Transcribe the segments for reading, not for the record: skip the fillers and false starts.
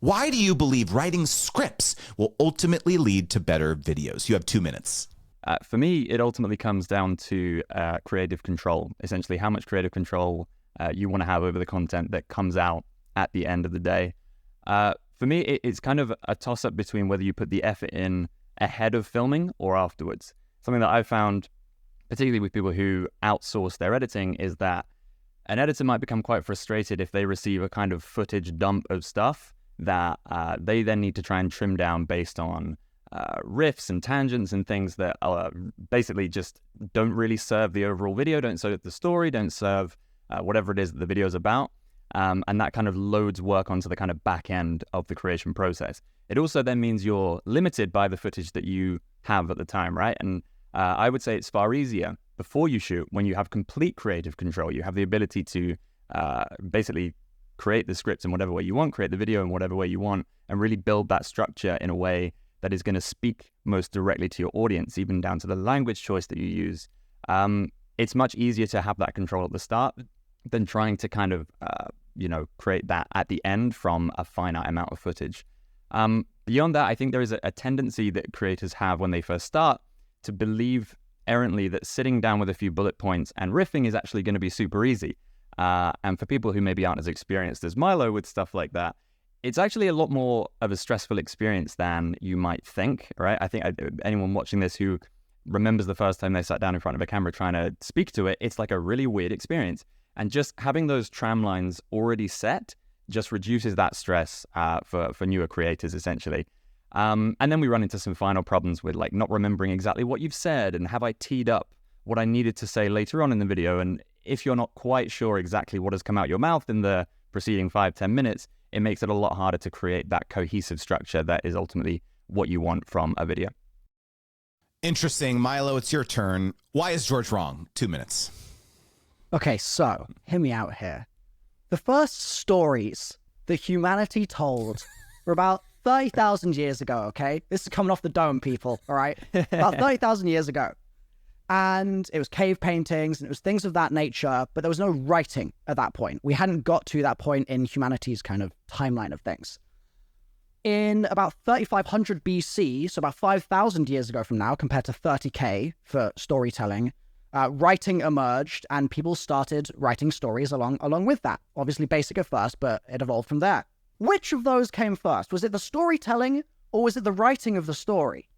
Why do you believe writing scripts will ultimately lead to better videos? You have 2 minutes. For me, it ultimately comes down to creative control, essentially how much creative control you want to have over the content that comes out at the end of the day. For me, it's kind of a toss-up between whether you put the effort in ahead of filming or afterwards. Something that I've found, particularly with people who outsource their editing, is that an editor might become quite frustrated if they receive a kind of footage dump of stuff that they then need to try and trim down based on riffs and tangents and things that basically just don't really serve the overall video, don't serve the story, don't serve whatever it is that the video is about. And that kind of loads work onto the kind of back end of the creation process. It also then means you're limited by the footage that you have at the time, right? And I would say it's far easier before you shoot when you have complete creative control. You have the ability to basically create the scripts in whatever way you want, create the video in whatever way you want, and really build that structure in a way that is going to speak most directly to your audience, even down to the language choice that you use. It's much easier to have that control at the start than trying to kind of, create that at the end from a finite amount of footage. Beyond that, I think there is a tendency that creators have when they first start to believe errantly that sitting down with a few bullet points and riffing is actually going to be super easy. And for people who maybe aren't as experienced as Milo with stuff like that, it's actually a lot more of a stressful experience than you might think, right? I think anyone watching this who remembers the first time they sat down in front of a camera trying to speak to it, it's like a really weird experience. And just having those tram lines already set just reduces that stress for newer creators, essentially. And then we run into some final problems with like not remembering exactly what you've said and have I teed up what I needed to say later on in the video. And if you're not quite sure exactly what has come out your mouth in the preceding 5-10 minutes, it makes it a lot harder to create that cohesive structure that is ultimately what you want from a video. Interesting. Milo, it's your turn. Why is George wrong? 2 minutes. Okay, so hear me out here. The first stories that humanity told were about 30,000 years ago, okay? This is coming off the dome, people, all right? About 30,000 years ago. And it was cave paintings and it was things of that nature, but there was no writing at that point. We hadn't got to that point in humanity's kind of timeline of things. In about 3500 BC, so about 5,000 years ago from now, compared to 30K for storytelling, writing emerged and people started writing stories along with that. Obviously basic at first, but it evolved from there. Which of those came first? Was it the storytelling or was it the writing of the story?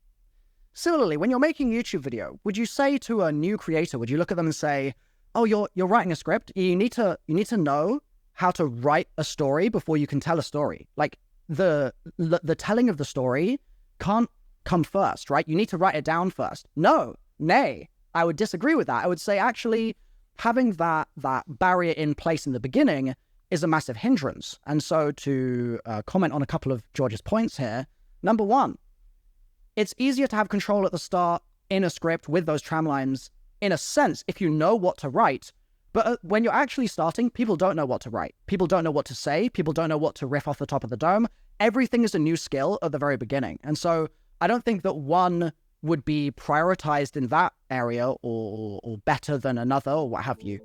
Similarly, when you're making a YouTube video, would you say to a new creator, would you look at them and say, oh, you're writing a script? You need to know how to write a story before you can tell a story. Like the telling of the story can't come first, right? You need to write it down first. No, nay, I would disagree with that. I would say actually having that barrier in place in the beginning is a massive hindrance. And so to comment on a couple of George's points here, number one, it's easier to have control at the start in a script with those tramlines, in a sense, if you know what to write. But when you're actually starting, people don't know what to write. People don't know what to say. People don't know what to riff off the top of the dome. Everything is a new skill at the very beginning. And so I don't think that one would be prioritized in that area or better than another or what have you.